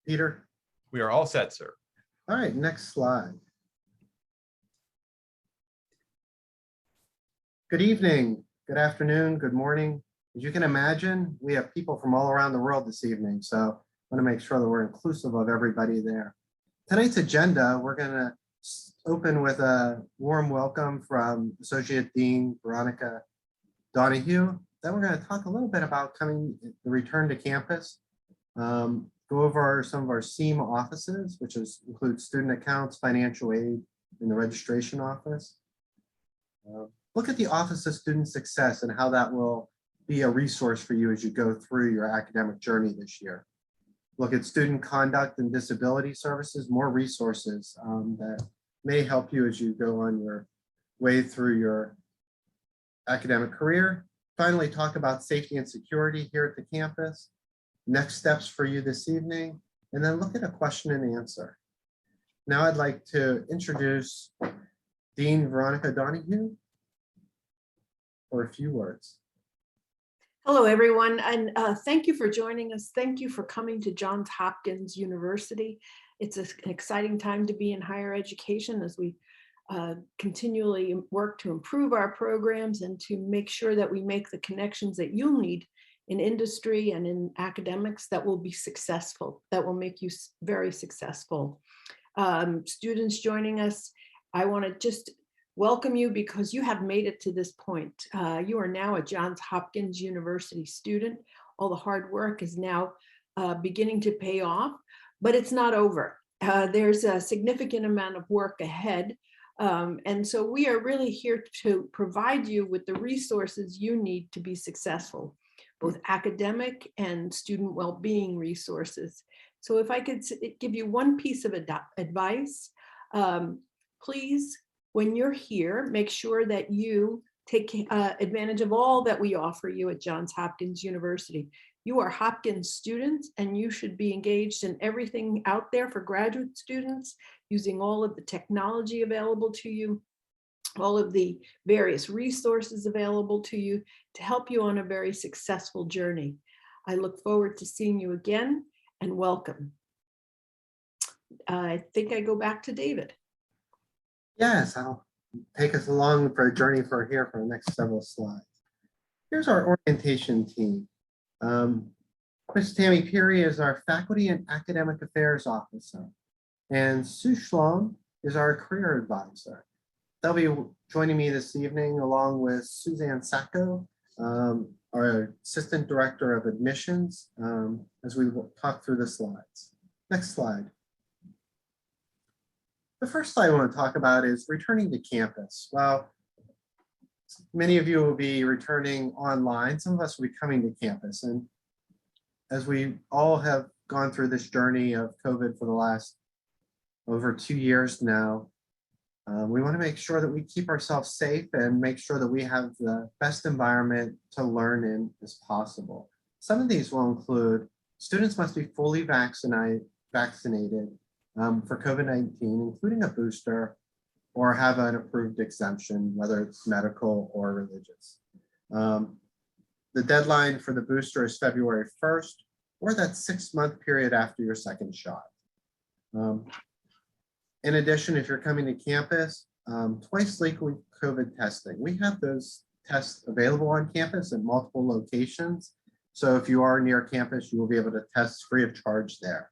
Peter? We are all set, sir. All right, next slide. Good evening, good afternoon, good morning. As you can imagine, we have people from all around the world this evening, so I want to make sure that we're inclusive of everybody there. Tonight's agenda, we're going to open with a warm welcome from Associate Dean Veronica Donahue. Then we're going to talk a little bit about the return to campus, go over some of our SEAM offices, which includes student accounts, financial aid, and the registration office. Look at the Office of Student Success and how that will be a resource for you as you go through your academic journey this year. Look at student conduct and disability services, more resources that may help you as you go on your way through your academic career. Finally, talk about safety and security here at the campus, next steps for you this evening, and then look at a question and answer. Now I'd like to introduce Dean Veronica Donahue for a few words. Hello, everyone, and thank you for joining us. Thank you for coming to Johns Hopkins University. It's an exciting time to be in higher education as we continually work to improve our programs and to make sure that we make the connections that you'll need in industry and in academics that will be successful, that will make you very successful. Students joining us, I want to just welcome you because you have made it to this point. You are now a Johns Hopkins University student. All the hard work is now beginning to pay off, but it's not over. There's a significant amount of work ahead. And so we are really here to provide you with the resources you need to be successful, both academic and student well-being resources. So if I could give you one piece of advice, please, when you're here, make sure that you take advantage of all that we offer you at Johns Hopkins University. You are Hopkins students and you should be engaged in everything out there for graduate students, using all of the technology available to you, all of the various resources available to you to help you on a very successful journey. I look forward to seeing you again and welcome. I think I go back to David. Yes, I'll take us along for a journey for the next several slides. Here's our orientation team. Ms. Tammy Peary is our Faculty and Academic Affairs Officer, and Sue Schlom is our Career Advisor. They'll be joining me this evening along with Suzanne Sacco, our Assistant Director of Admissions, as we talk through the slides. Next slide. The first slide I want to talk about is returning to campus. Well, many of you will be returning online. Some of us will be coming to campus. And as we all have gone through this journey of COVID for the last over 2 years now, we want to make sure that we keep ourselves safe and make sure that we have the best environment to learn in as possible. Some of these will include students must be fully vaccinated for COVID-19, including a booster, or have an approved exemption, whether it's medical or religious. The deadline for the booster is February 1st, or that 6-month period after your second shot. In addition, if you're coming to campus, twice weekly COVID testing. We have those tests available on campus at multiple locations. So if you are near campus, you will be able to test free of charge there.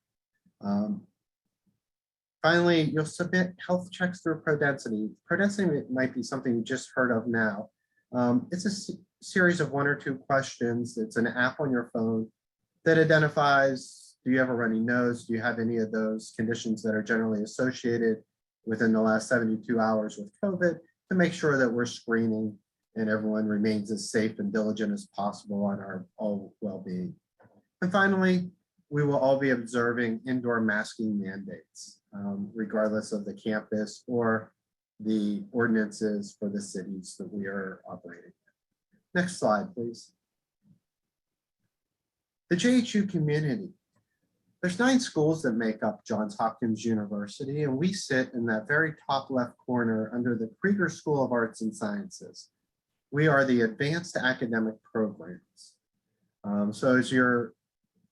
Finally, you'll submit health checks through Prodensity. Prodensity might be something you just heard of now. It's a series of 1 or 2 questions. It's an app on your phone that identifies, do you have a runny nose? Do you have any of those conditions that are generally associated within the last 72 hours with COVID, to make sure that we're screening and everyone remains as safe and diligent as possible on our all well-being. And finally, we will all be observing indoor masking mandates, regardless of the campus or the ordinances for the cities that we are operating in. Next slide, please. The JHU Community. There's 9 schools that make up Johns Hopkins University, and we sit in that very top left corner under the Krieger School of Arts and Sciences. We are the advanced academic programs. So as you're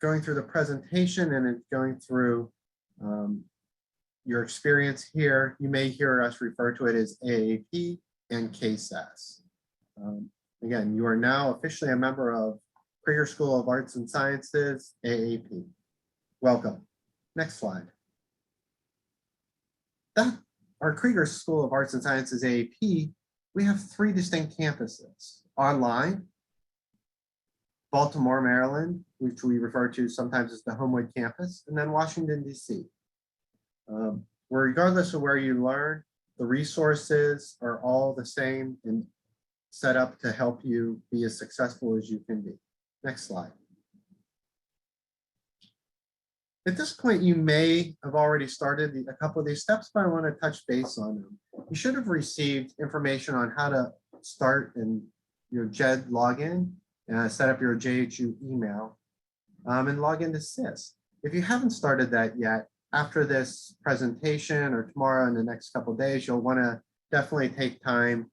going through the presentation and then going through your experience here, you may hear us refer to it as AAP and KSAS. Again, you are now officially a member of Krieger School of Arts and Sciences, AAP. Welcome. Next slide. Our Krieger School of Arts and Sciences, AAP, we have 3 distinct campuses. Online, Baltimore, Maryland, which we refer to sometimes as the Homewood campus, and then Washington, D.C. Regardless of where you learn, the resources are all the same and set up to help you be as successful as you can be. Next slide. At this point, you may have already started a couple of these steps, but I want to touch base on them. You should have received information on how to start in your JED login, set up your JHU email, and log into SIS. If you haven't started that yet, after this presentation or tomorrow in the next couple of days, you'll want to definitely take time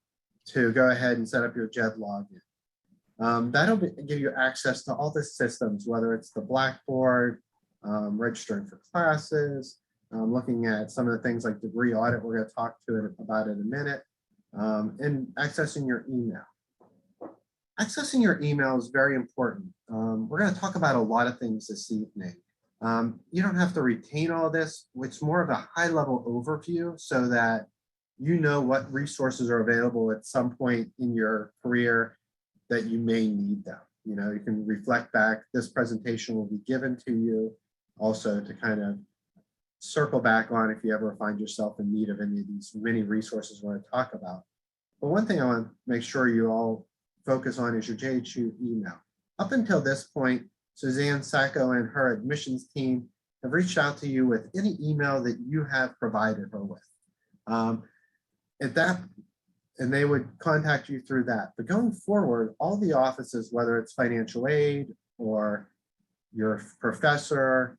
to go ahead and set up your JED login. That'll give you access to all the systems, whether it's the Blackboard, registering for classes, looking at some of the things like degree audit, we're going to talk about it in a minute, and accessing your email. Accessing your email is very important. We're going to talk about a lot of things this evening. You don't have to retain all this. It's more of a high-level overview so that you know what resources are available at some point in your career that you may need them. You know, you can reflect back. This presentation will be given to you also to kind of circle back on if you ever find yourself in need of any of these many resources we're going to talk about. But one thing I want to make sure you all focus on is your JHU email. Up until this point, Suzanne Sacco and her admissions team have reached out to you with any email that you have provided her with. And they would contact you through that. But going forward, all the offices, whether it's financial aid or your professor,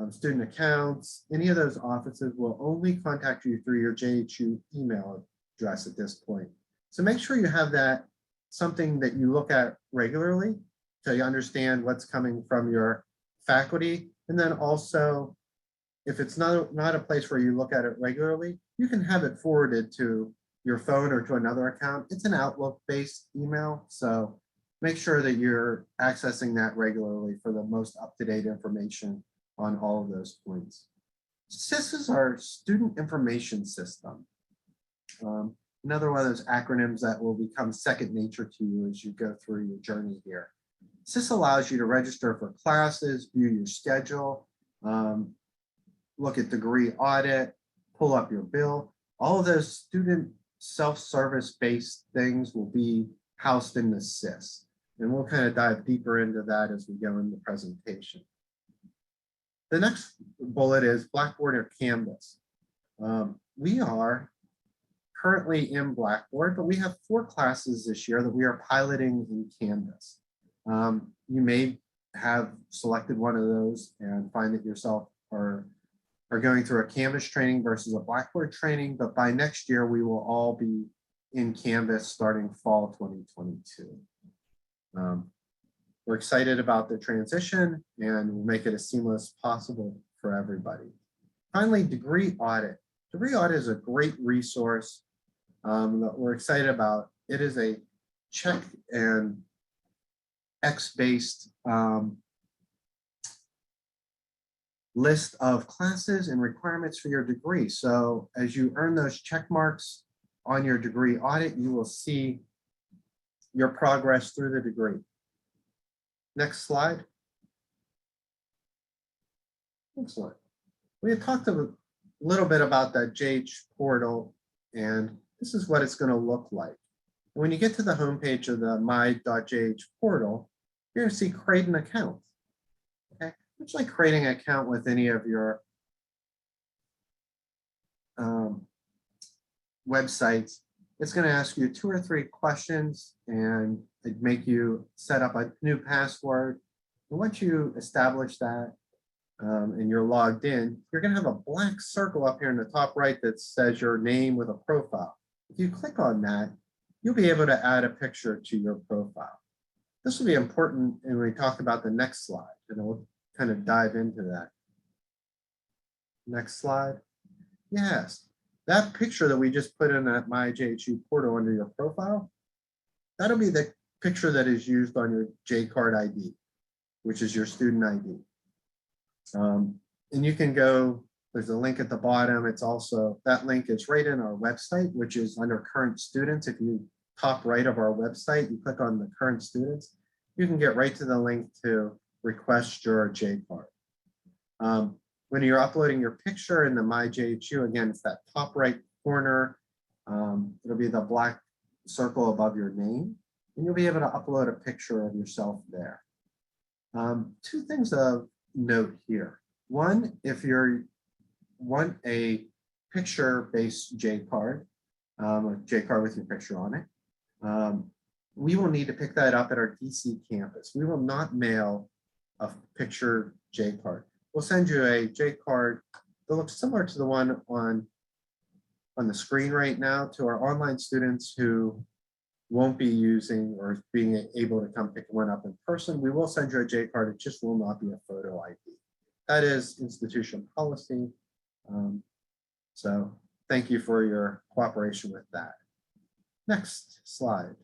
student accounts, any of those offices will only contact you through your JHU email address at this point. So make sure you have that something that you look at regularly so you understand what's coming from your faculty. And then also, if it's not a place where you look at it regularly, you can have it forwarded to your phone or to another account. It's an Outlook-based email, so make sure that you're accessing that regularly for the most up-to-date information on all of those points. SIS is our Student Information System. Another one of those acronyms that will become second nature to you as you go through your journey here. SIS allows you to register for classes, view your schedule, look at degree audit, pull up your bill. All of those student self-service based things will be housed in the SIS. And we'll kind of dive deeper into that as we go in the presentation. The next bullet is Blackboard or Canvas. We are currently in Blackboard, but we have 4 classes this year that we are piloting in Canvas. You may have selected one of those and find that yourself are going through a Canvas training versus a Blackboard training, but by next year, we will all be in Canvas starting fall 2022. We're excited about the transition and we'll make it as seamless as possible for everybody. Finally, degree audit. Degree audit is a great resource that we're excited about. It is a check and X-based list of classes and requirements for your degree. So as you earn those check marks on your degree audit, you will see your progress through the degree. Next slide. Excellent. We had talked a little bit about that JH portal, and this is what it's going to look like. When you get to the homepage of the My.JH Portal, you're going to see create an account. Okay, it's like creating an account with any of your websites. It's going to ask you 2 or 3 questions and it make you set up a new password. And once you establish that and you're logged in, you're going to have a blank circle up here in the top right that says your name with a profile. If you click on that, you'll be able to add a picture to your profile. This will be important when we talk about the next slide, and we'll kind of dive into that. Next slide. Yes, that picture that we just put in that My.JH Portal under your profile, that'll be the picture that is used on your J-Card ID, which is your student ID. And you can go, there's a link at the bottom. It's also, that link is right in our website, which is under current students. If you top right of our website, you click on the current students, you can get right to the link to request your J-Card. When you're uploading your picture in the My.JHU, again, it's that top right corner. It'll be the black circle above your name, and you'll be able to upload a picture of yourself there. Two things of note here. One, if you want a picture-based J-Card, or J-Card with your picture on it, we will need to pick that up at our DC campus. We will not mail a picture J-Card. We'll send you a J-Card that looks similar to the one on the screen right now to our online students who won't be using or being able to come pick one up in person. We will send you a J-Card. It just will not be a photo ID. That is institution policy. So thank you for your cooperation with that. Next slide.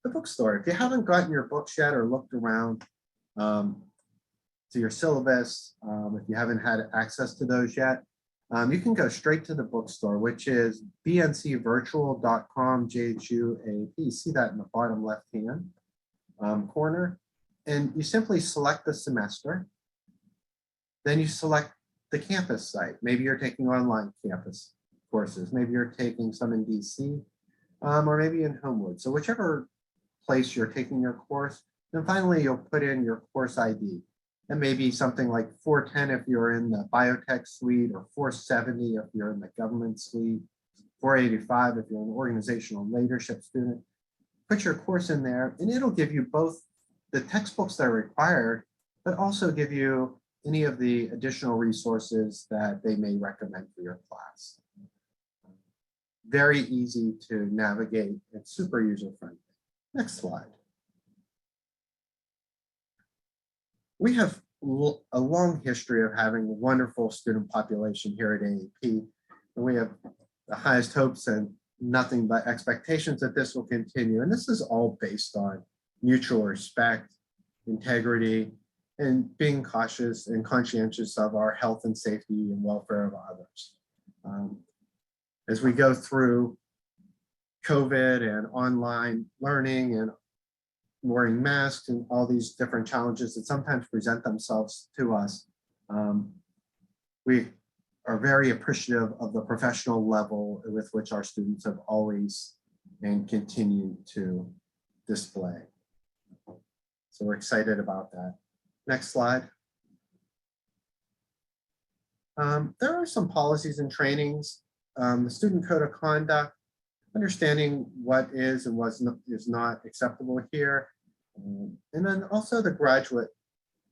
The bookstore. If you haven't gotten your books yet or looked around to your syllabus, if you haven't had access to those yet, you can go straight to the bookstore, which is bncvirtual.com JHU AAP. See that in the bottom left-hand corner. And you simply select the semester. Then you select the campus site. Maybe you're taking online campus courses. Maybe you're taking some in DC, or maybe in Homewood. So whichever place you're taking your course. Then finally, you'll put in your course ID. And maybe something like 410 if you're in the biotech suite, or 470 if you're in the government suite, 485 if you're an organizational leadership student. Put your course in there, and it'll give you both the textbooks that are required, but also give you any of the additional resources that they may recommend for your class. Very easy to navigate and super user-friendly. Next slide. We have a long history of having a wonderful student population here at AAP, and we have the highest hopes and nothing but expectations that this will continue. And this is all based on mutual respect, integrity, and being cautious and conscientious of our health and safety and welfare of others. As we go through COVID and online learning and wearing masks and all these different challenges that sometimes present themselves to us, we are very appreciative of the professional level with which our students have always and continue to display. So we're excited about that. Next slide. There are some policies and trainings. The student code of conduct, understanding what is and what is not acceptable here. And then also the graduate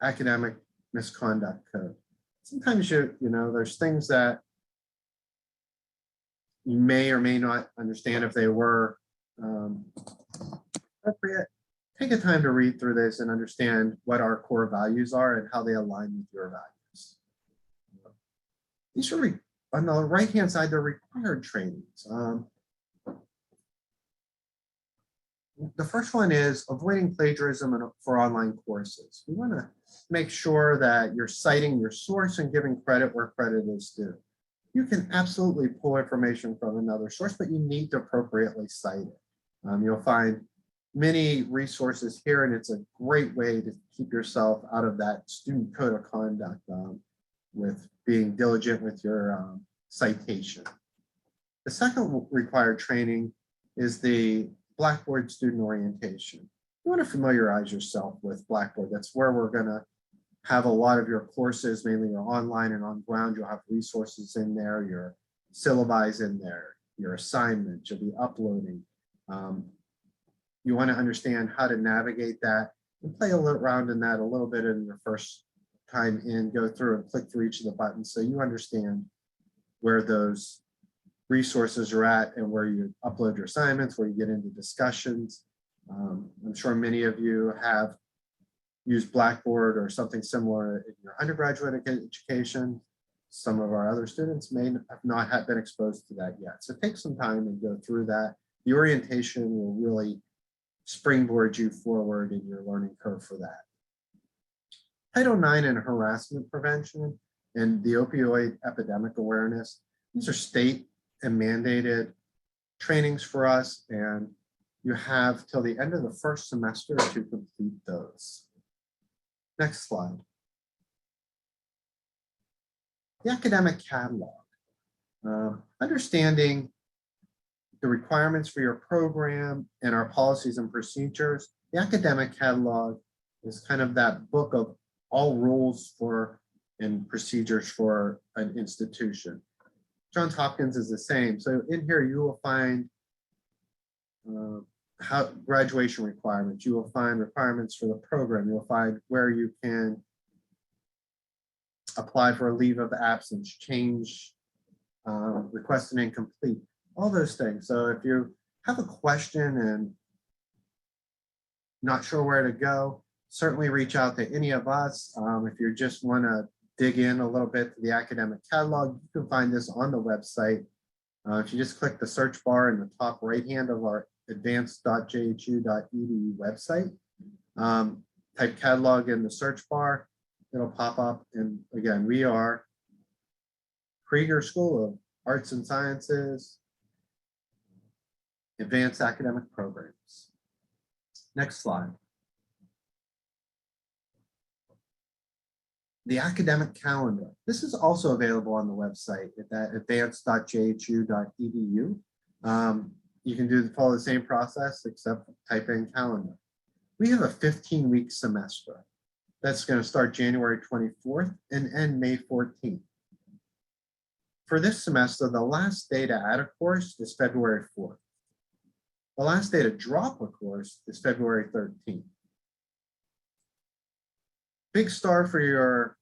academic misconduct code. Sometimes you know, there's things that you may or may not understand if they were appropriate. Take a time to read through this and understand what our core values are and how they align with your values. These are, on the right-hand side, they're required trainings. The first one is avoiding plagiarism for online courses. We want to make sure that you're citing your source and giving credit where credit is due. You can absolutely pull information from another source, but you need to appropriately cite it. You'll find many resources here, and it's a great way to keep yourself out of that student code of conduct with being diligent with your citation. The second required training is the Blackboard student orientation. You want to familiarize yourself with Blackboard. That's where we're going to have a lot of your courses, mainly your online and on ground. You'll have resources in there, your syllabi in there, your assignments, you'll be uploading. You want to understand how to navigate that and play around in that a little bit in your first time in, go through and click through each of the buttons so you understand where those resources are at and where you upload your assignments, where you get into discussions. I'm sure many of you have use Blackboard or something similar in your undergraduate education. Some of our other students may have not been exposed to that yet. So take some time and go through that. The orientation will really springboard you forward in your learning curve for that. Title IX and harassment prevention and the opioid epidemic awareness. These are state and mandated trainings for us, and you have till the end of the first semester to complete those. Next slide. The academic catalog. Understanding the requirements for your program and our policies and procedures. The academic catalog is kind of that book of all rules for and procedures for an institution. Johns Hopkins is the same. So in here you will find how graduation requirements, you will find requirements for the program, you'll find where you can apply for a leave of absence, change, request an incomplete, all those things. So if you have a question and not sure where to go, certainly reach out to any of us. If you just want to dig in a little bit to the academic catalog, you can find this on the website. If you just click the search bar in the top right hand of our advanced.jhu.edu website, type catalog in the search bar, it'll pop up. And again, we are Krieger School of Arts and Sciences, advanced academic programs. Next slide. The academic calendar. This is also available on the website at that advanced.jhu.edu. You can follow the same process except type in calendar. We have a 15-week semester. That's going to start January 24th and end May 14th. For this semester, the last day to add a course is February 4th. The last day to drop a course is February 13th. Big star for your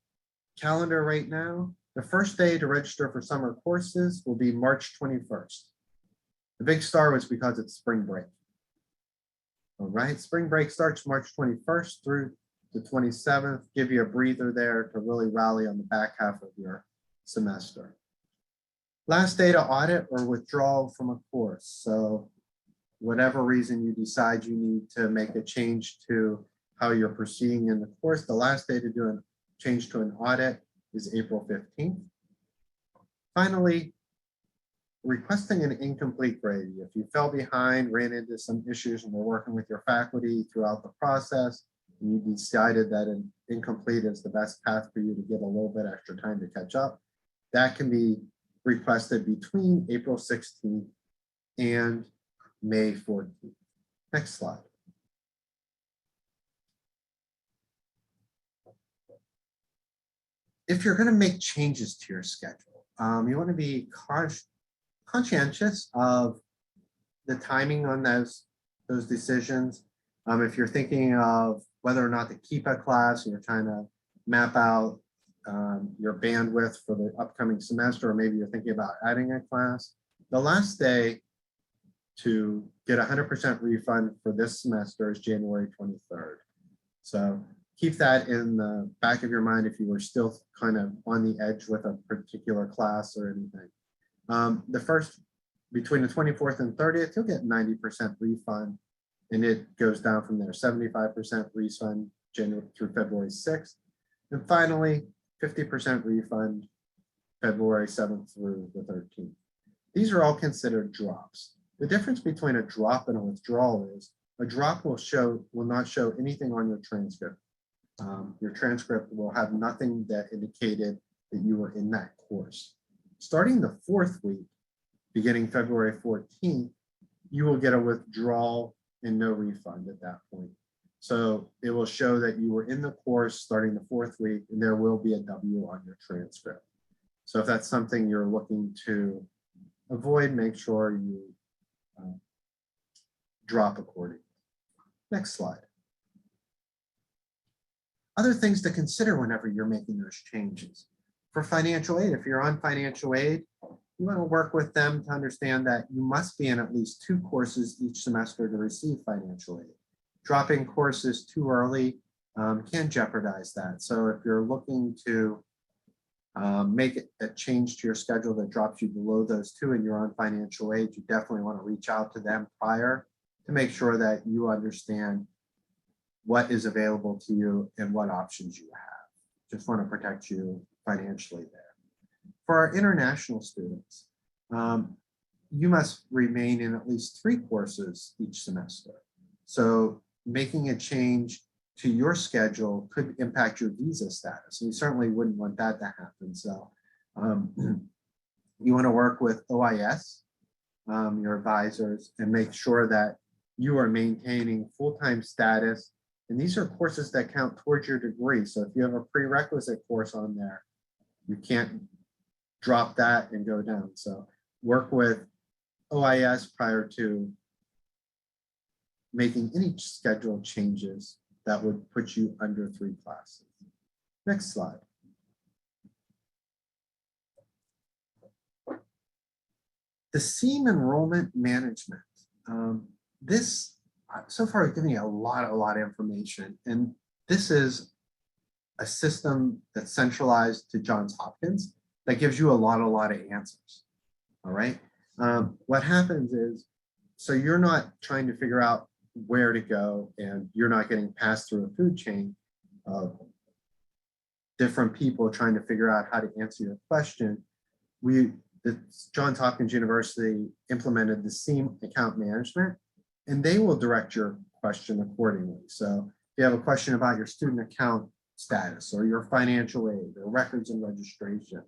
calendar right now. The first day to register for summer courses will be March 21st. The big star was because it's spring break. All right, spring break starts March 21st through the 27th. Give you a breather there to really rally on the back half of your semester. Last day to audit or withdrawal from a course. So whatever reason you decide you need to make a change to how you're proceeding in the course, the last day to do a change to an audit is April 15th. Finally, requesting an incomplete grade. If you fell behind, ran into some issues and were working with your faculty throughout the process, and you decided that an incomplete is the best path for you to get a little bit extra time to catch up, that can be requested between April 16th and May 14th. Next slide. If you're going to make changes to your schedule, you want to be conscientious of the timing on those decisions. If you're thinking of whether or not to keep a class and you're trying to map out your bandwidth for the upcoming semester, or maybe you're thinking about adding a class, the last day to get 100% refund for this semester is January 23rd. So keep that in the back of your mind if you were still kind of on the edge with a particular class or anything. Between the 24th and 30th, you'll get 90% refund, and it goes down from there. 75% refund January through February 6th. And finally, 50% refund February 7th through the 13th. These are all considered drops. The difference between a drop and a withdrawal is a drop will not show anything on your transcript. Your transcript will have nothing that indicated that you were in that course. Starting the 4th week, beginning February 14th, you will get a withdrawal and no refund at that point. So it will show that you were in the course starting the 4th week, and there will be a W on your transcript. So if that's something you're looking to avoid, make sure you drop accordingly. Next slide. Other things to consider whenever you're making those changes. For financial aid, if you're on financial aid, you want to work with them to understand that you must be in at least 2 courses each semester to receive financial aid. Dropping courses too early can jeopardize that. So if you're looking to make a change to your schedule that drops you below those two and you're on financial aid, you definitely want to reach out to them prior to make sure that you understand what is available to you and what options you have. Just want to protect you financially there. For our international students, you must remain in at least 3 courses each semester. So making a change to your schedule could impact your visa status. And you certainly wouldn't want that to happen. So you want to work with OIS, your advisors, and make sure that you are maintaining full-time status. And these are courses that count towards your degree. So if you have a prerequisite course on there, you can't drop that and go down. So work with OIS prior to making any schedule changes that would put you under 3 classes. Next slide. The SEAM enrollment management. This, so far, I've given you a lot of information, and this is a system that's centralized to Johns Hopkins that gives you a lot of answers. All right. What happens is, so you're not trying to figure out where to go, and you're not getting passed through a food chain of different people trying to figure out how to answer your question. Johns Hopkins University implemented the SEAM account management, and they will direct your question accordingly. So if you have a question about your student account status or your financial aid or records and registrations,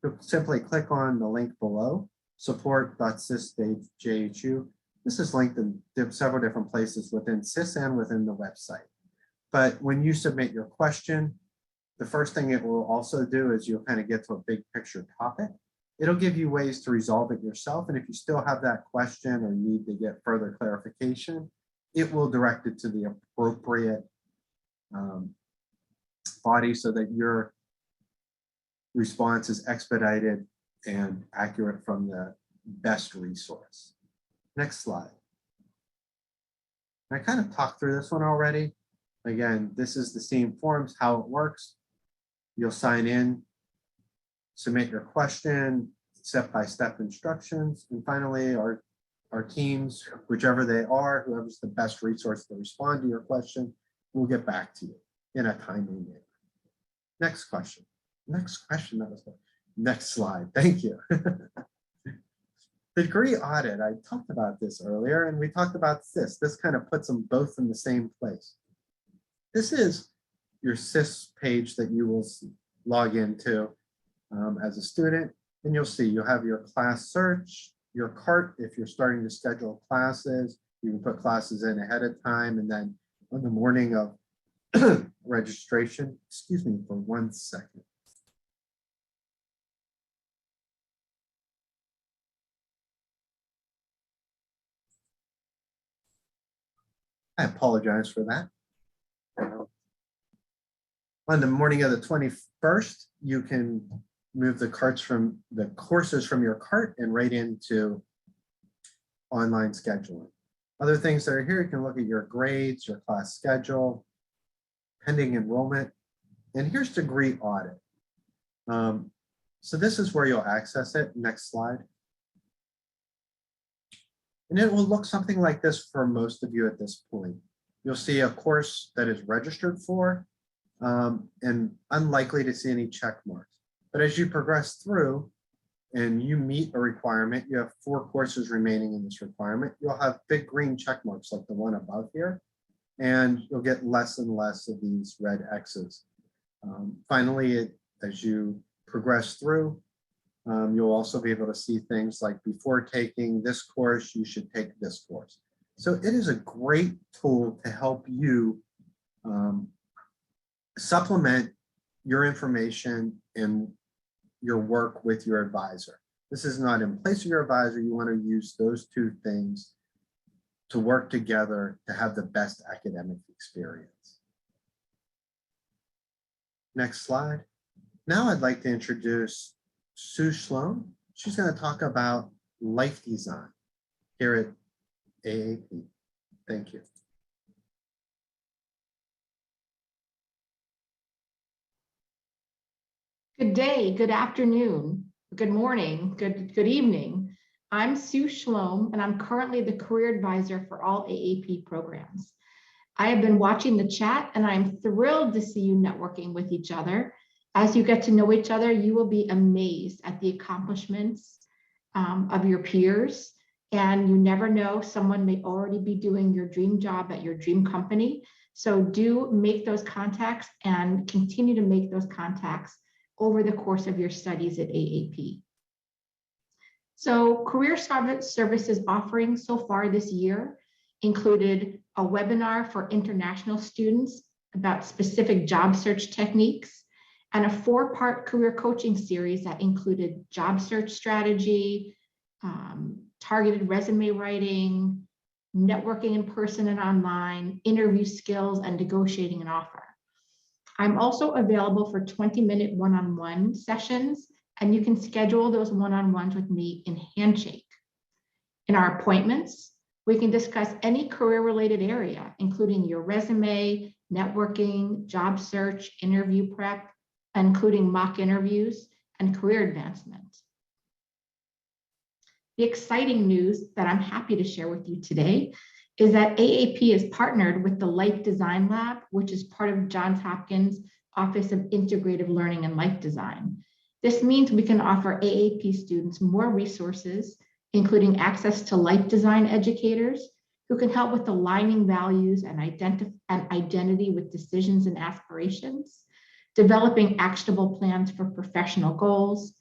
you'll simply click on the link below, support.sys.jhu. This is linked in several different places within SIS and within the website. But when you submit your question, the first thing it will also do is you'll kind of get to a big picture topic. It'll give you ways to resolve it yourself. And if you still have that question or need to get further clarification, it will direct it to the appropriate body so that your response is expedited and accurate from the best resource. Next slide. I kind of talked through this one already. Again, this is the SEAM forms, how it works. You'll sign in, submit your question, step-by-step instructions, and finally our teams, whichever they are, whoever's the best resource to respond to your question, will get back to you in a timely manner. Next question. Next question. That was good. Next slide. Thank you. The degree audit, I talked about this earlier, and we talked about SIS. This kind of puts them both in the same place. This is your SIS page that you will log into as a student, and you'll see you'll have your class search, your cart if you're starting to schedule classes. You can put classes in ahead of time, and then on the morning of registration, excuse me for 1 second. I apologize for that. On the morning of the 21st, you can move the courses from your cart and right into online scheduling. Other things that are here, you can look at your grades, your class schedule, pending enrollment, and here's degree audit. So this is where you'll access it. Next slide. And it will look something like this for most of you at this point. You'll see a course that is registered for and unlikely to see any check marks. But as you progress through and you meet a requirement, you have 4 courses remaining in this requirement, you'll have big green check marks like the one above here, and you'll get less and less of these red X's. Finally, as you progress through, you'll also be able to see things like before taking this course, you should take this course. So it is a great tool to help you supplement your information and your work with your advisor. This is not in place of your advisor. You want to use those 2 things to work together to have the best academic experience. Next slide. Now I'd like to introduce Sue Sloan. She's going to talk about life design here at AAP. Thank you. Good day, good afternoon, good morning, good evening. I'm Sue Shlom, and I'm currently the career advisor for all AAP programs. I have been watching the chat, and I'm thrilled to see you networking with each other. As you get to know each other, you will be amazed at the accomplishments of your peers. And you never know, someone may already be doing your dream job at your dream company. So do make those contacts and continue to make those contacts over the course of your studies at AAP. So Career Services offerings so far this year included a webinar for international students about specific job search techniques, and a 4-part career coaching series that included job search strategy, targeted resume writing, networking in person and online, interview skills, and negotiating an offer. I'm also available for 20-minute one-on-one sessions, and you can schedule those one-on-ones with me in Handshake. In our appointments, we can discuss any career-related area, including your resume, networking, job search, interview prep, including mock interviews and career advancement. The exciting news that I'm happy to share with you today is that AAP is partnered with the Life Design Lab, which is part of Johns Hopkins Office of Integrative Learning and Life Design. This means we can offer AAP students more resources, including access to life design educators who can help with aligning values and identity with decisions and aspirations, developing actionable plans for professional goals,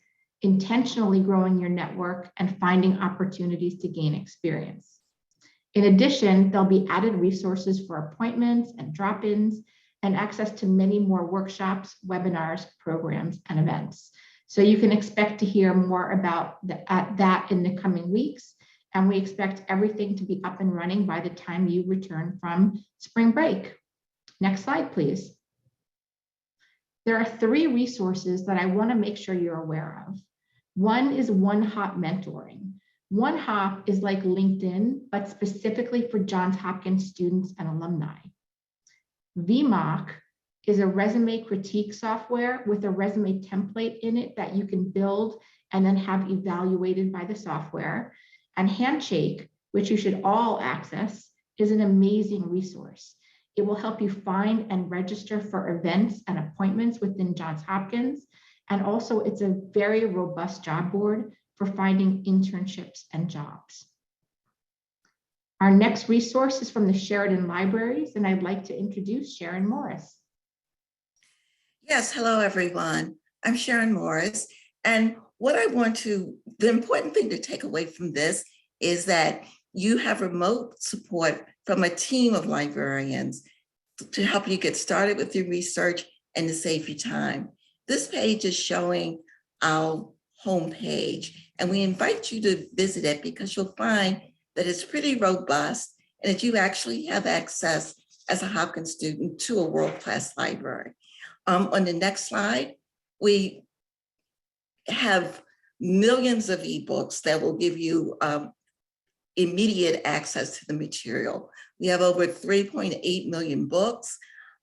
intentionally growing your network, and finding opportunities to gain experience. In addition, there'll be added resources for appointments and drop-ins and access to many more workshops, webinars, programs, and events. So you can expect to hear more about that in the coming weeks. And we expect everything to be up and running by the time you return from spring break. Next slide, please. There are 3 resources that I want to make sure you're aware of. One is One Hop Mentoring. One Hop is like LinkedIn, but specifically for Johns Hopkins students and alumni. VMock is a resume critique software with a resume template in it that you can build and then have evaluated by the software. And Handshake, which you should all access, is an amazing resource. It will help you find and register for events and appointments within Johns Hopkins. And also it's a very robust job board for finding internships and jobs. Our next resource is from the Sheridan Libraries, and I'd like to introduce Sharon Morris. Yes, hello everyone. I'm Sharon Morris, and the important thing to take away from this is that you have remote support from a team of librarians to help you get started with your research and to save you time. This page is showing our homepage, and we invite you to visit it because you'll find that it's pretty robust and that you actually have access as a Hopkins student to a world-class library. On the next slide, we have millions of ebooks that will give you immediate access to the material. We have over 3.8 million books.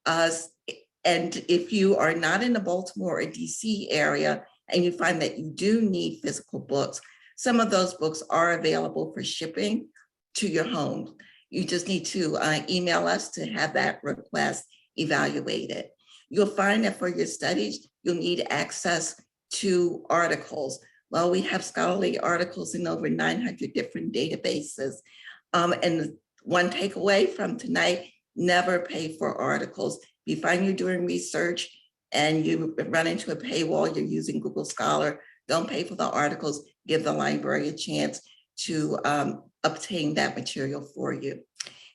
And if you are not in the Baltimore or DC area and you find that you do need physical books, some of those books are available for shipping to your home. You just need to email us to have that request evaluated. You'll find that for your studies, you'll need access to articles. Well, we have scholarly articles in over 900 different databases. And one takeaway from tonight, never pay for articles. If you find you're doing research and you run into a paywall, you're using Google Scholar, don't pay for the articles, give the library a chance to obtain that material for you.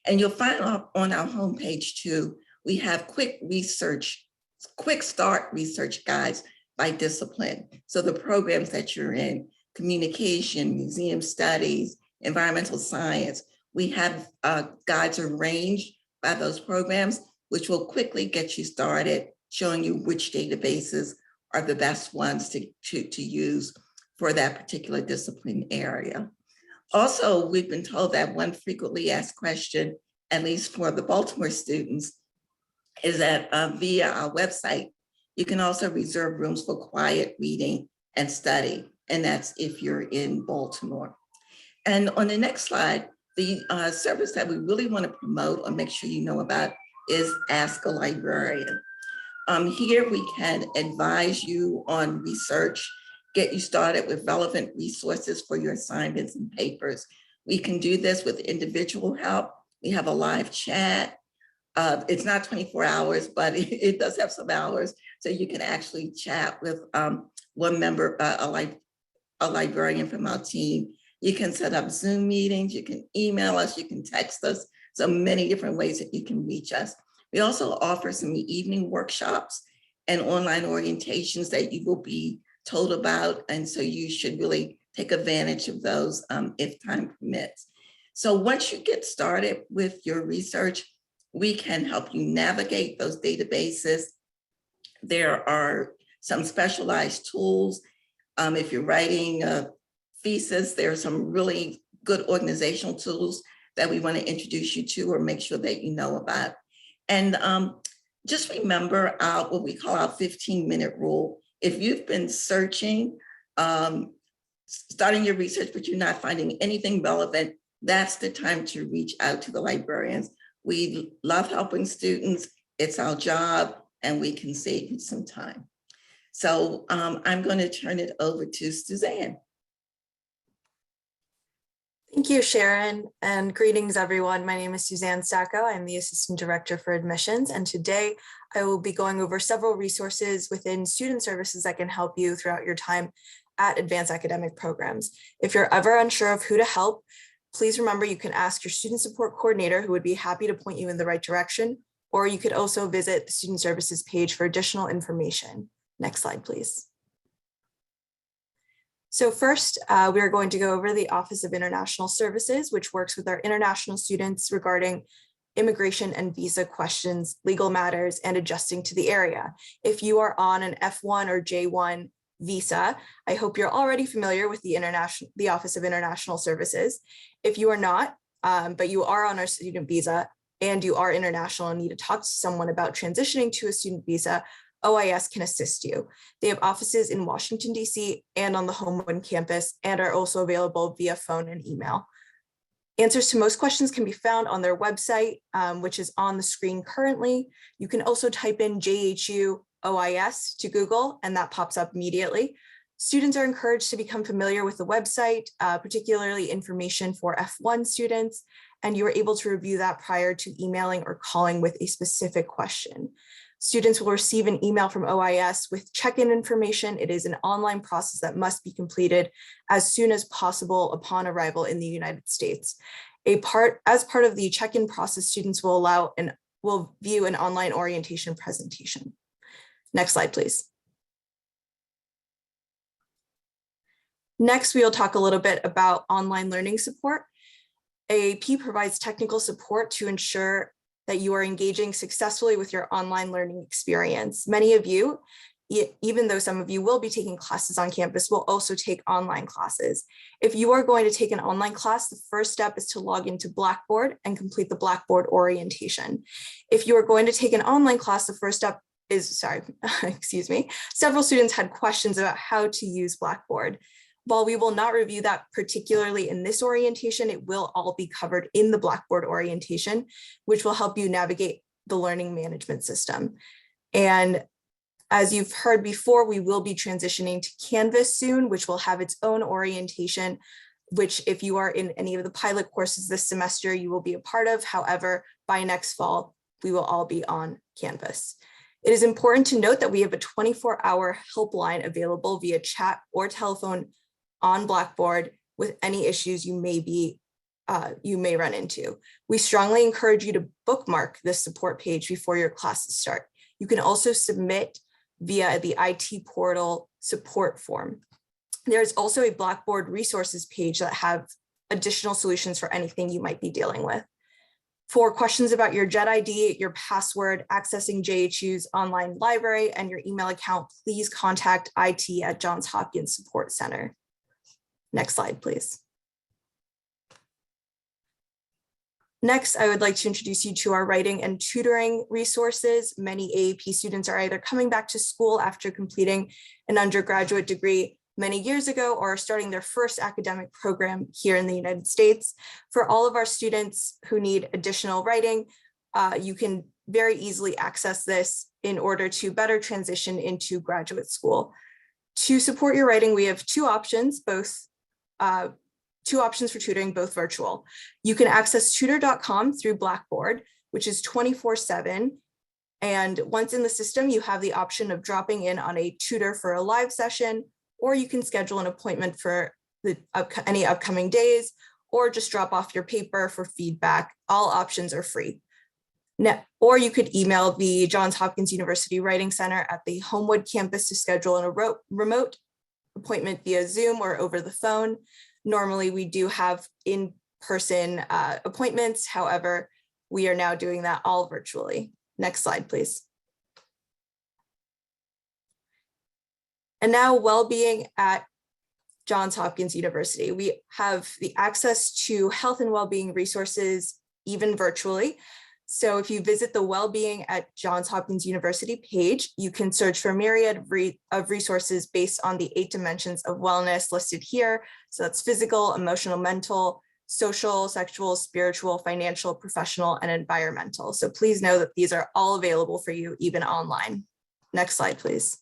And you'll find on our homepage too, we have quick start research guides by discipline. So the programs that you're in, communication, museum studies, environmental science, we have guides arranged by those programs, which will quickly get you started, showing you which databases are the best ones to use for that particular discipline area. Also, we've been told that one frequently asked question, at least for the Baltimore students, is that via our website, You can also reserve rooms for quiet reading and study, and that's if you're in Baltimore. And on the next slide, the service that we really want to promote or make sure you know about is Ask a Librarian. Here we can advise you on research, get you started with relevant resources for your assignments and papers. We can do this with individual help. We have a live chat. It's not 24 hours, but it does have some hours. So you can actually chat with one member, a librarian from our team. You can set up Zoom meetings, you can email us, you can text us. So many different ways that you can reach us. We also offer some evening workshops and online orientations that you will be told about. And so you should really take advantage of those if time permits. So once you get started with your research, we can help you navigate those databases. There are some specialized tools. If you're writing a thesis, there are some really good organizational tools that we want to introduce you to or make sure that you know about. And just remember what we call our 15-minute rule. If you've been searching, starting your research, but you're not finding anything relevant, that's the time to reach out to the librarians. We love helping students. It's our job, and we can save you some time. So I'm going to turn it over to Suzanne. Thank you, Sharon, and greetings, everyone. My name is Suzanne Sacco. I'm the Assistant Director for Admissions, and today I will be going over several resources within student services that can help you throughout your time at advanced academic programs. If you're ever unsure of who to help, please remember you can ask your student support coordinator, who would be happy to point you in the right direction, or you could also visit the student services page for additional information. Next slide, please. So first, we are going to go over the Office of International Services, which works with our international students regarding immigration and visa questions, legal matters, and adjusting to the area. If you are on an F1 or J1 visa, I hope you're already familiar with the Office of International Services. If you are not, but you are on our student visa and you are international and need to talk to someone about transitioning to a student visa, OIS can assist you. They have offices in Washington, D.C. and on the Homewood campus, and are also available via phone and email. Answers to most questions can be found on their website, which is on the screen currently. You can also type in JHU OIS to Google, and that pops up immediately. Students are encouraged to become familiar with the website, particularly information for F1 students, and you are able to review that prior to emailing or calling with a specific question. Students will receive an email from OIS with check-in information. It is an online process that must be completed as soon as possible upon arrival in the United States. As part of the check-in process, students will view an online orientation presentation. Next slide, please. Next, we'll talk a little bit about online learning support. AAP provides technical support to ensure that you are engaging successfully with your online learning experience. Many of you, even though some of you will be taking classes on campus, will also take online classes. If you are going to take an online class, the first step is to log into Blackboard and complete the Blackboard orientation. If you are going to take an online class, the first step is, excuse me, several students had questions about how to use Blackboard. While we will not review that particularly in this orientation, it will all be covered in the Blackboard orientation, which will help you navigate the learning management system. And as you've heard before, we will be transitioning to Canvas soon, which will have its own orientation, which if you are in any of the pilot courses this semester, you will be a part of. However, by next fall, we will all be on Canvas. It is important to note that we have a 24-hour helpline available via chat or telephone on Blackboard with any issues you may run into. We strongly encourage you to bookmark this support page before your classes start. You can also submit via the IT portal support form. There's also a Blackboard resources page that have additional solutions for anything you might be dealing with. For questions about your JET ID, your password, accessing JHU's online library, and your email account, please contact IT at Johns Hopkins Support Center. Next slide, please. Next, I would like to introduce you to our writing and tutoring resources. Many AAP students are either coming back to school after completing an undergraduate degree many years ago or starting their first academic program here in the United States. For all of our students who need additional writing, you can very easily access this in order to better transition into graduate school. To support your writing, we have two options for tutoring, both virtual. You can access tutor.com through Blackboard, which is 24/7. And once in the system, you have the option of dropping in on a tutor for a live session, or you can schedule an appointment for any upcoming days, or just drop off your paper for feedback. All options are free. Or you could email the Johns Hopkins University Writing Center at the Homewood campus to schedule a remote appointment via Zoom or over the phone. Normally, we do have in-person appointments. However, we are now doing that all virtually. Next slide, please. And now, well-being at Johns Hopkins University. We have the access to health and well-being resources even virtually. So if you visit the Wellbeing at Johns Hopkins University page, you can search for a myriad of resources based on the 8 dimensions of wellness listed here. So that's physical, emotional, mental, social, sexual, spiritual, financial, professional, and environmental. So please know that these are all available for you, even online. Next slide, please.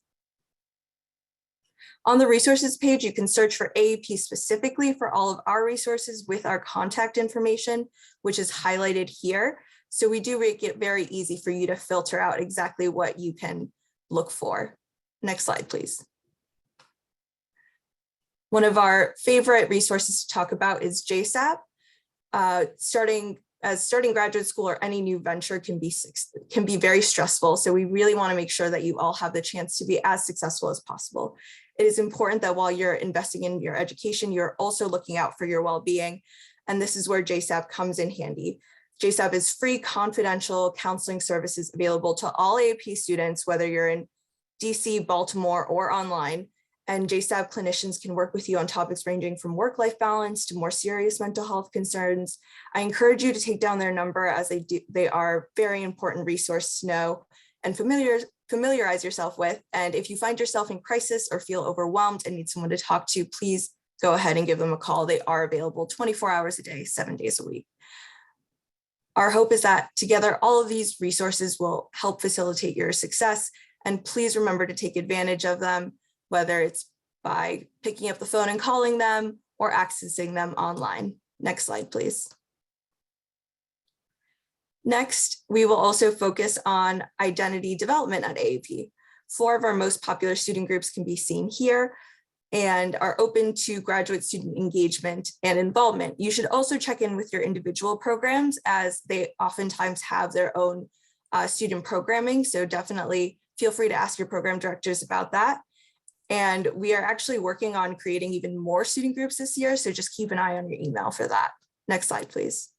On the resources page, you can search for AAP specifically for all of our resources with our contact information, which is highlighted here. So we do make it very easy for you to filter out exactly what you can look for. Next slide, please. One of our favorite resources to talk about is JSAP. Starting graduate school or any new venture can be very stressful. So we really want to make sure that you all have the chance to be as successful as possible. It is important that while you're investing in your education, you're also looking out for your well-being. And this is where JSAP comes in handy. JSAP is free, confidential counseling services available to all AAP students, whether you're in DC, Baltimore, or online. And JSAP clinicians can work with you on topics ranging from work-life balance to more serious mental health concerns. I encourage you to take down their number, as they are a very important resource to know and familiarize yourself with. And if you find yourself in crisis or feel overwhelmed and need someone to talk to, please go ahead and give them a call. They are available 24 hours a day, 7 days a week. Our hope is that together, all of these resources will help facilitate your success. And please remember to take advantage of them, whether it's by picking up the phone and calling them or accessing them online. Next slide, please. Next, we will also focus on identity development at AAP. 4 of our most popular student groups can be seen here and are open to graduate student engagement and involvement. You should also check in with your individual programs, as they oftentimes have their own student programming. So definitely feel free to ask your program directors about that. And we are actually working on creating even more student groups this year. So just keep an eye on your email for that. Next slide, please.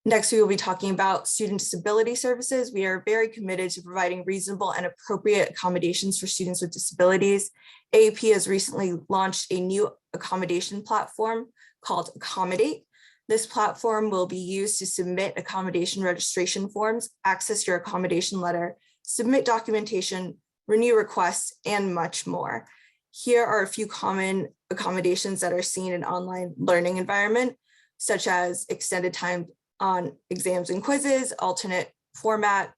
Next, we will be talking about student disability services. We are very committed to providing reasonable and appropriate accommodations for students with disabilities. AAP has recently launched a new accommodation platform called Accommodate. This platform will be used to submit accommodation registration forms, access your accommodation letter, submit documentation, renew requests, and much more. Here are a few common accommodations that are seen in online learning environment, such as extended time on exams and quizzes, alternate format,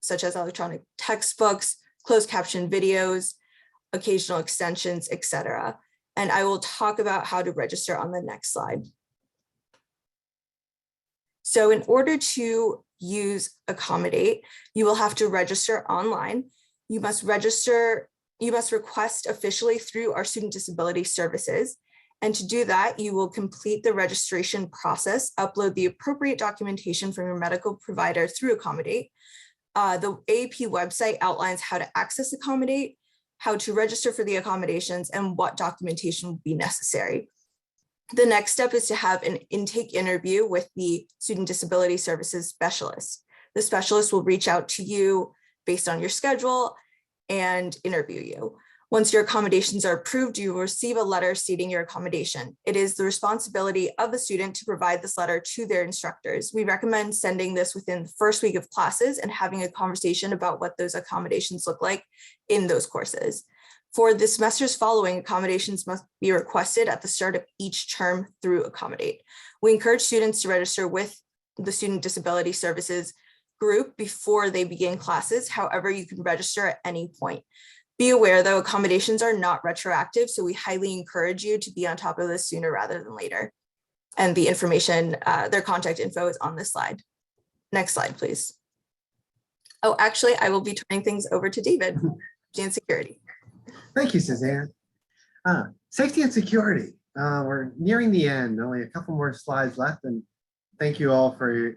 such as electronic textbooks, closed caption videos, occasional extensions, etc. And I will talk about how to register on the next slide. So in order to use Accommodate, you will have to register online. You must request officially through our student disability services. And to do that, you will complete the registration process, upload the appropriate documentation from your medical provider through Accommodate. The AAP website outlines how to access Accommodate, how to register for the accommodations, and what documentation will be necessary. The next step is to have an intake interview with the Student Disability Services specialist. The specialist will reach out to you based on your schedule and interview you. Once your accommodations are approved, you will receive a letter stating your accommodation. It is the responsibility of the student to provide this letter to their instructors. We recommend sending this within the first week of classes and having a conversation about what those accommodations look like in those courses. For the semesters following, accommodations must be requested at the start of each term through Accommodate. We encourage students to register with the Student Disability Services group before they begin classes. However, you can register at any point. Be aware, though, accommodations are not retroactive, so we highly encourage you to be on top of this sooner rather than later. And the information, their contact info is on this slide. Next slide, please. Oh, actually, I will be turning things over to David, and security. Thank you, Suzanne. Safety and security. We're nearing the end, only a couple more slides left, and thank you all for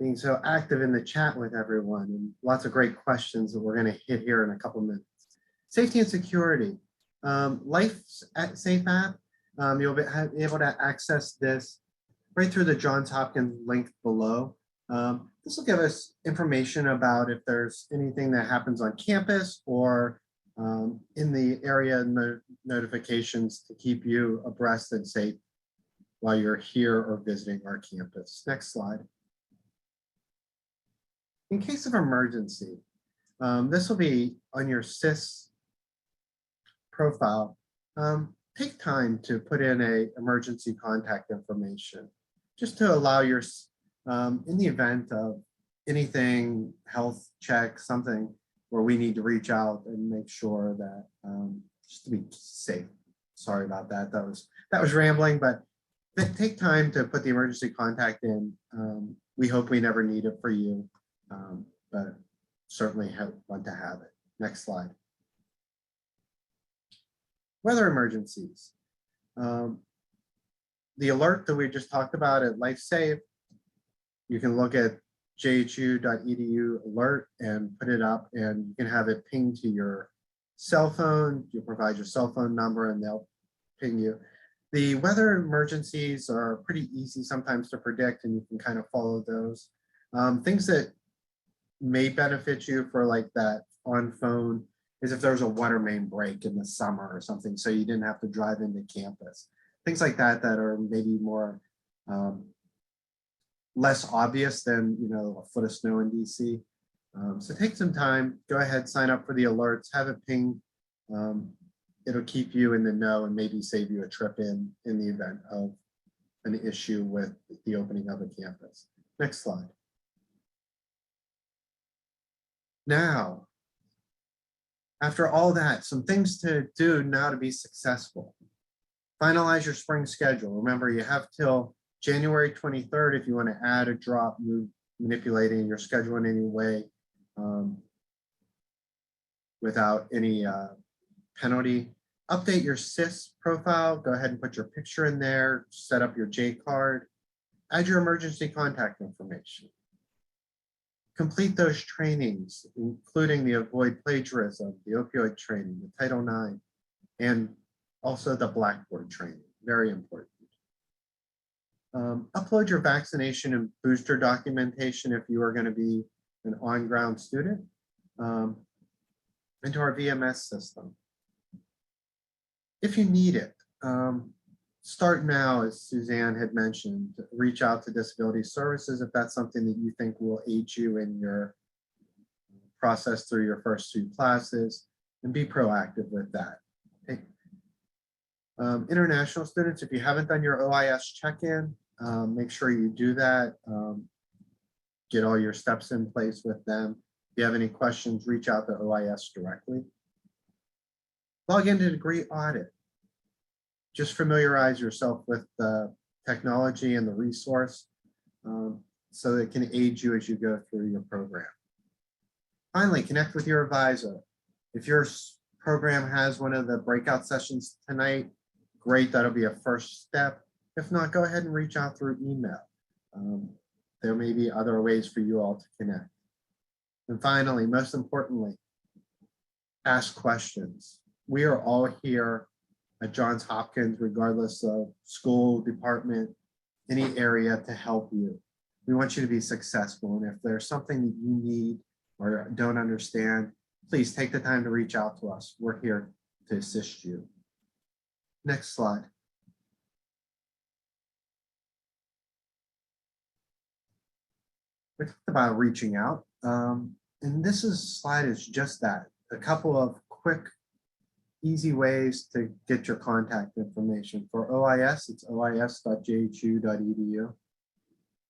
being so active in the chat with everyone, and lots of great questions that we're going to hit here in a couple minutes. Safety and security. Life's Safe app, you'll be able to access this right through the Johns Hopkins link below. This will give us information about if there's anything that happens on campus or in the area notifications to keep you abreast and safe while you're here or visiting our campus. Next slide. In case of emergency, this will be on your SIS profile. Take time to put in a emergency contact information just to allow your, in the event of anything, health check, something where we need to reach out and make sure that just to be safe. Sorry about that. That was rambling, but take time to put the emergency contact in. We hope we never need it for you, but certainly want to have it. Next slide. Weather emergencies. The alert that we just talked about at LifeSafe, you can look at jhu.edu alert and put it up, and you can have it ping to your cell phone. You provide your cell phone number and they'll ping you. The weather emergencies are pretty easy sometimes to predict, and you can kind of follow those. Things that may benefit you for like that on phone is if there's a water main break in the summer or something, so you didn't have to drive into campus. Things like that that are maybe more less obvious than, you know, a foot of snow in DC. So take some time, go ahead, sign up for the alerts, have it ping. It'll keep you in the know and maybe save you a trip in the event of an issue with the opening of a campus. Next slide. Now, after all that, some things to do now to be successful. Finalize your spring schedule. Remember, you have till January 23rd if you want to add or drop, move, manipulating your schedule in any way without any penalty. Update your SIS profile. Go ahead and put your picture in there. Set up your J card. Add your emergency contact information. Complete those trainings, including the avoid plagiarism, the opioid training, the Title IX, and also the Blackboard training, very important. Upload your vaccination and booster documentation if you are going to be an on-ground student into our VMS system. If you need it, start now, as Suzanne had mentioned, reach out to Disability Services if that's something that you think will aid you in your process through your first 2 classes, and be proactive with that. Okay. International students, if you haven't done your OIS check-in, make sure you do that. Get all your steps in place with them. If you have any questions, reach out to OIS directly. Log into Degree Audit. Just familiarize yourself with the technology and the resource so that it can aid you as you go through your program. Finally, connect with your advisor. If your program has one of the breakout sessions tonight, great, that'll be a first step. If not, go ahead and reach out through email. There may be other ways for you all to connect. And finally, most importantly, ask questions. We are all here at Johns Hopkins, regardless of school, department, any area, to help you. We want you to be successful. And if there's something that you need or don't understand, please take the time to reach out to us. We're here to assist you. Next slide. We talked about reaching out, and slide is just that, a couple of quick, easy ways to get your contact information. For OIS, it's ois.jhu.edu.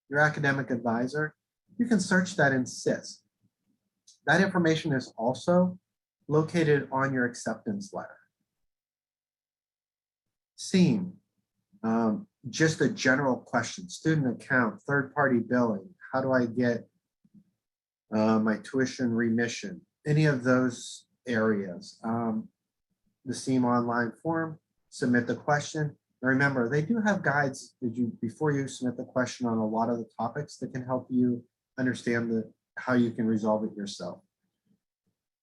Your academic advisor, you can search that in SIS. That information is also located on your acceptance letter. SEAM, just a general question, student account, third-party billing, how do I get my tuition remission, any of those areas. The SEAM online form, submit the question. And remember, they do have guides that before you submit the question on a lot of the topics that can help you understand how you can resolve it yourself.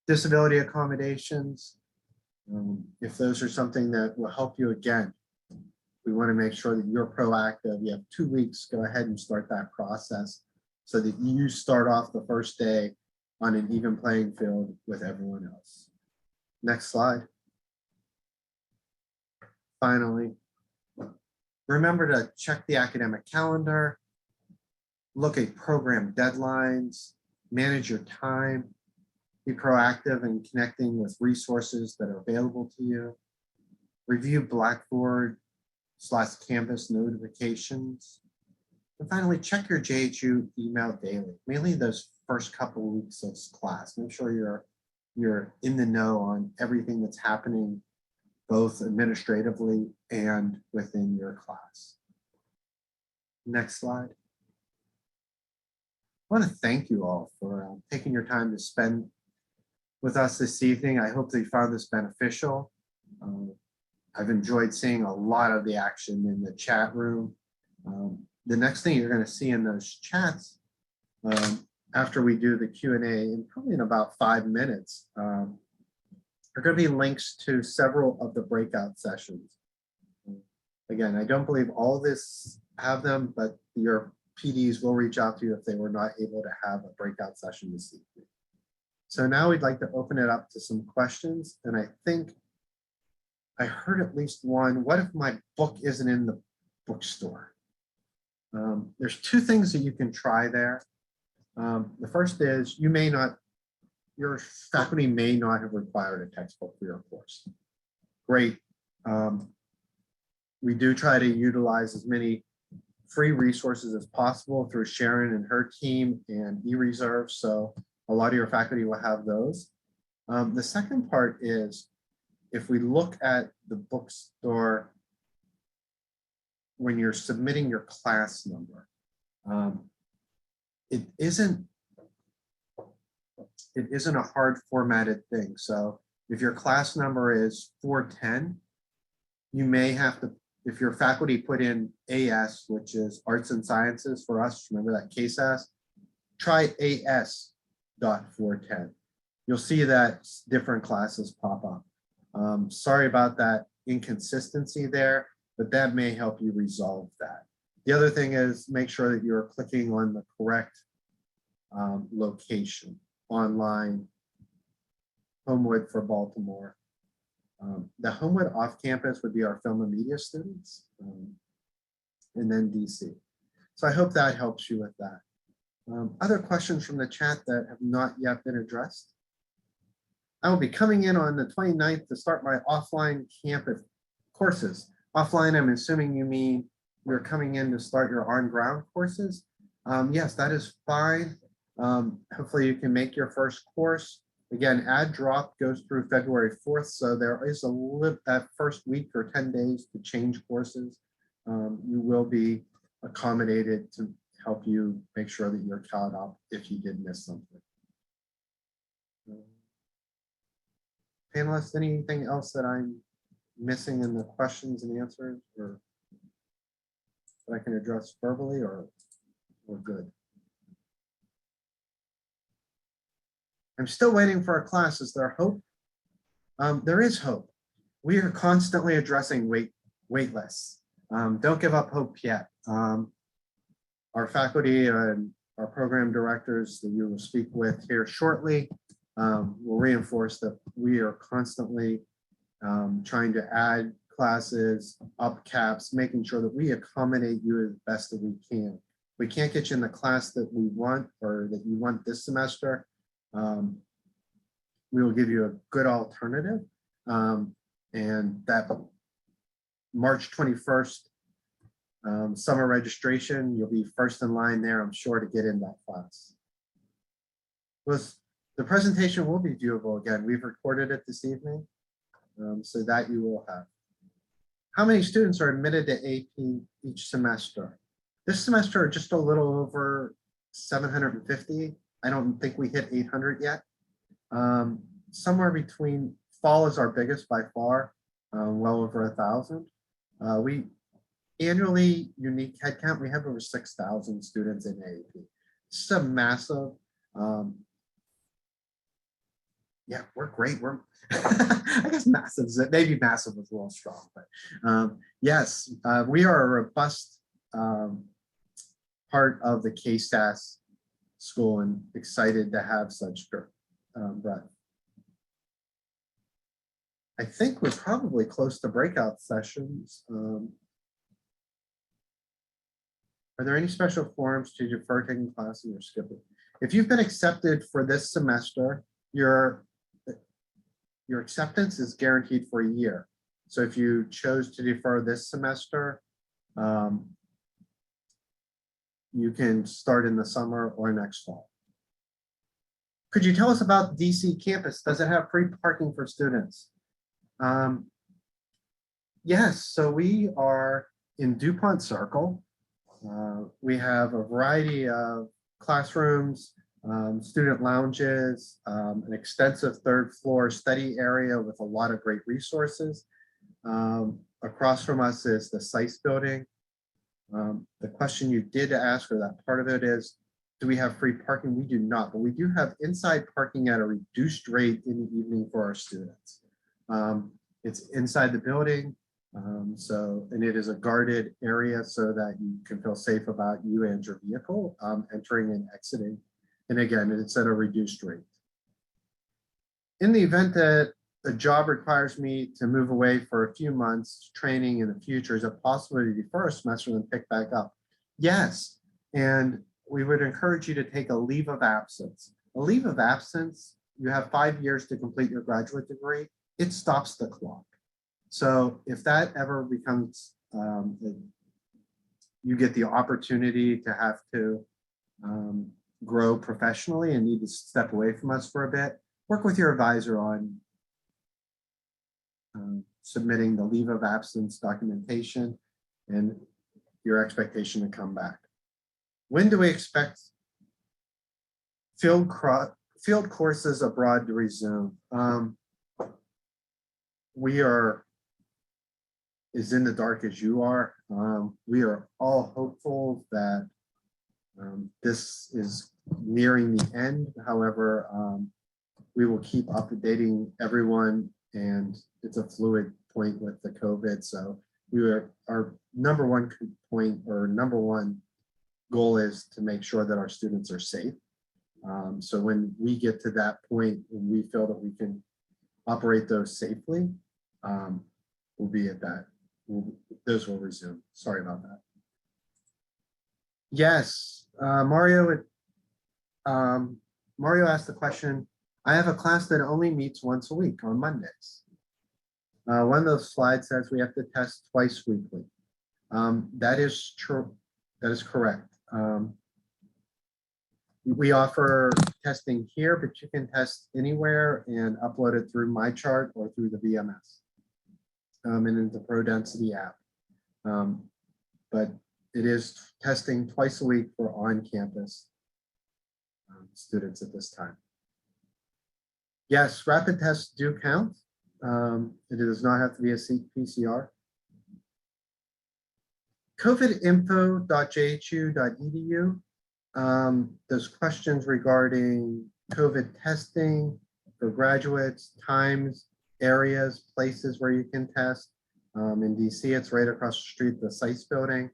Disability accommodations, if those are something that will help you, again, we want to make sure that you're proactive. You have 2 weeks, go ahead and start that process so that you start off the first day on an even playing field with everyone else. Next slide. Finally, remember to check the academic calendar, look at program deadlines, manage your time, be proactive in connecting with resources that are available to you, review Blackboard/Canvas notifications, and finally, check your JHU email daily, mainly those first couple of weeks of class. Make sure you're in the know on everything that's happening, both administratively and within your class. Next slide. I want to thank you all for taking your time to spend with us this evening. I hope that you found this beneficial. I've enjoyed seeing a lot of the action in the chat room. The next thing you're going to see in those chats after we do the Q&A, and probably in about 5 minutes, are going to be links to several of the breakout sessions. Again, I don't believe all of this have them, but your PDs will reach out to you if they were not able to have a breakout session this evening. So now we'd like to open it up to some questions. And I think I heard at least one. What if my book isn't in the bookstore? There's 2 things that you can try there. The first is your faculty may not have required a textbook for your course. Great. We do try to utilize as many free resources as possible through Sharon and her team and eReserve. So a lot of your faculty will have those. The second part is, if we look at the bookstore, when you're submitting your class number, it isn't a hard formatted thing. So if your class number is 410, you may have to, if your faculty put in AS, which is Arts and Sciences for us, remember that CASAS, try AS.410. You'll see that different classes pop up. Sorry about that inconsistency there, but that may help you resolve that. The other thing is make sure that you're clicking on the correct location, online, Homewood for Baltimore. The Homewood off campus would be our film and media students, and then DC. So I hope that helps you with that. Other questions from the chat that have not yet been addressed? I will be coming in on the 29th to start my offline campus courses. Offline, I'm assuming you mean you're coming in to start your on-ground courses. Yes, that is fine. Hopefully you can make your first course. Again, add drop goes through February 4th. So there is that first week or 10 days to change courses. You will be accommodated to help you make sure that you're caught up if you did miss something. Panelists, anything else that I'm missing in the questions and answers, or that I can address verbally, or we're good? I'm still waiting for a class. Is there hope? There is hope. We are constantly addressing wait lists. Don't give up hope yet. Our faculty and our program directors that you will speak with here shortly will reinforce that we are constantly trying to add classes, up caps, making sure that we accommodate you as best that we can. We can't get you in the class that we want or that you want this semester. We will give you a good alternative. And that March 21st summer registration, you'll be first in line there, I'm sure, to get in that class. The presentation will be viewable again. We've recorded it this evening, so that you will have. How many students are admitted to AP each semester? This semester, just a little over 750. I don't think we hit 800 yet. Somewhere between, fall is our biggest by far, well over 1,000. We annually unique headcount, we have over 6,000 students in AAP. It's a massive, yeah, we're great. We're, I guess massive, maybe massive was a little strong, but yes, we are a robust part of the KSTAS school and excited to have such breadth. I think we're probably close to breakout sessions. Are there any special forms to defer taking classes or skip it? If you've been accepted for this semester, your acceptance is guaranteed for a year. So if you chose to defer this semester, you can start in the summer or next fall. Could you tell us about DC campus? Does it have free parking for students? Yes, so we are in DuPont Circle. We have a variety of classrooms, student lounges, an extensive third floor study area with a lot of great resources. Across from us is the SICE building. The question you did ask, or that part of it is, do we have free parking? We do not, but we do have inside parking at a reduced rate in the evening for our students. It's inside the building, and it is a guarded area so that you can feel safe about you and your vehicle entering and exiting. And again, it's at a reduced rate. In the event that a job requires me to move away for a few months training in the future, is it possible to defer a semester and pick back up? Yes, and we would encourage you to take a leave of absence. A leave of absence, you have 5 years to complete your graduate degree. It stops the clock. So if that ever becomes, you get the opportunity to have to grow professionally and need to step away from us for a bit, work with your advisor on submitting the leave of absence documentation and your expectation to come back. When do we expect field courses abroad to resume? We are as in the dark as you are. We are all hopeful that this is nearing the end. However, we will keep updating everyone, and it's a fluid point with the COVID. So our number one point, or number one goal, is to make sure that our students are safe. So when we get to that point and we feel that we can operate those safely, we'll be at that. Those will resume. Sorry about that. Yes, Mario asked the question, I have a class that only meets once a week on Mondays. One of those slides says we have to test twice weekly. That is true. That is correct. We offer testing here, but you can test anywhere and upload it through My.JH or through the VMS and in the Pro Density app. But it is testing twice a week for on-campus students at this time. Yes, rapid tests do count. It does not have to be a PCR. covidinfo.jhu.edu. Those questions regarding COVID testing for graduates, times, areas, places where you can test. In DC, it's right across the street, the SICE building.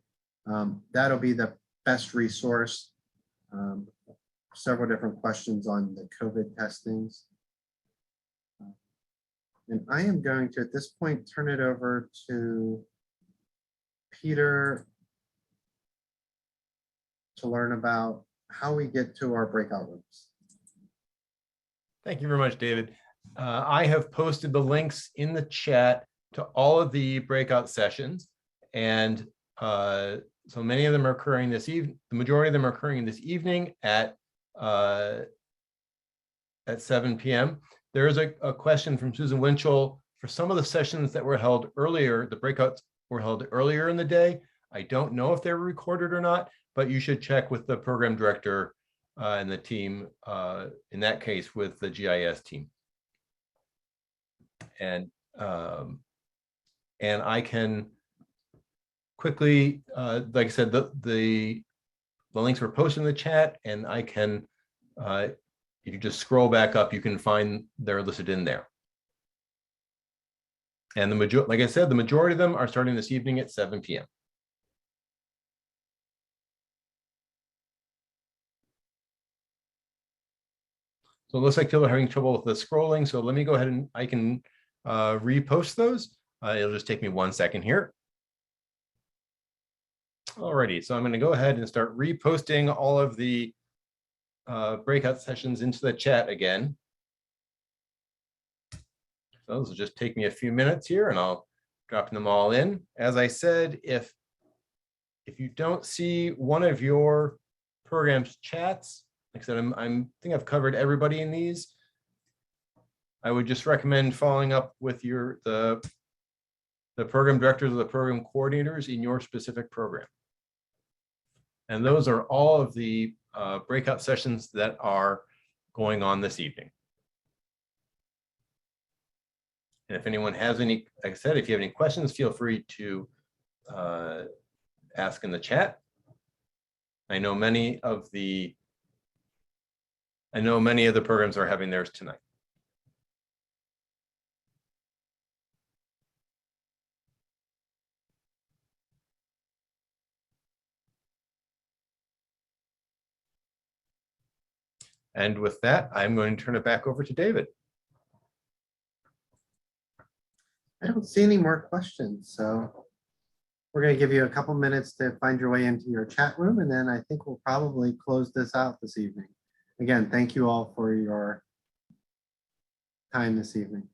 That'll be the best resource. Several different questions on the COVID testings. And I am going to, at this point, turn it over to Peter to learn about how we get to our breakout rooms. Thank you very much, David. I have posted the links in the chat to all of the breakout sessions. And so many of them are occurring this evening. The majority of them are occurring this evening at 7 p.m. There is a question from Susan Winchell. For some of the sessions that were held earlier, the breakouts were held earlier in the day. I don't know if they were recorded or not, but you should check with the program director and the team, in that case, with the GIS team. And I can quickly, like I said, the links were posted in the chat, and I can, if you just scroll back up, you can find they're listed in there. And like I said, the majority of them are starting this evening at 7 p.m. So it looks like people are having trouble with the scrolling. So let me go ahead and I can repost those. It'll just take me 1 second here. Alrighty, so I'm going to go ahead and start reposting all of the breakout sessions into the chat again. So this will just take me a few minutes here, and I'll drop them all in. As I said, if you don't see one of your program's chats, like I said, I think I've covered everybody in these. I would just recommend following up with the program directors or the program coordinators in your specific program. And those are all of the breakout sessions that are going on this evening. And if anyone has any, like I said, if you have any questions, feel free to ask in the chat. I know many of the programs are having theirs tonight. And with that, I'm going to turn it back over to David. I don't see any more questions, so we're going to give you a couple minutes to find your way into your chat room, and then I think we'll probably close this out this evening. Again, thank you all for your time this evening.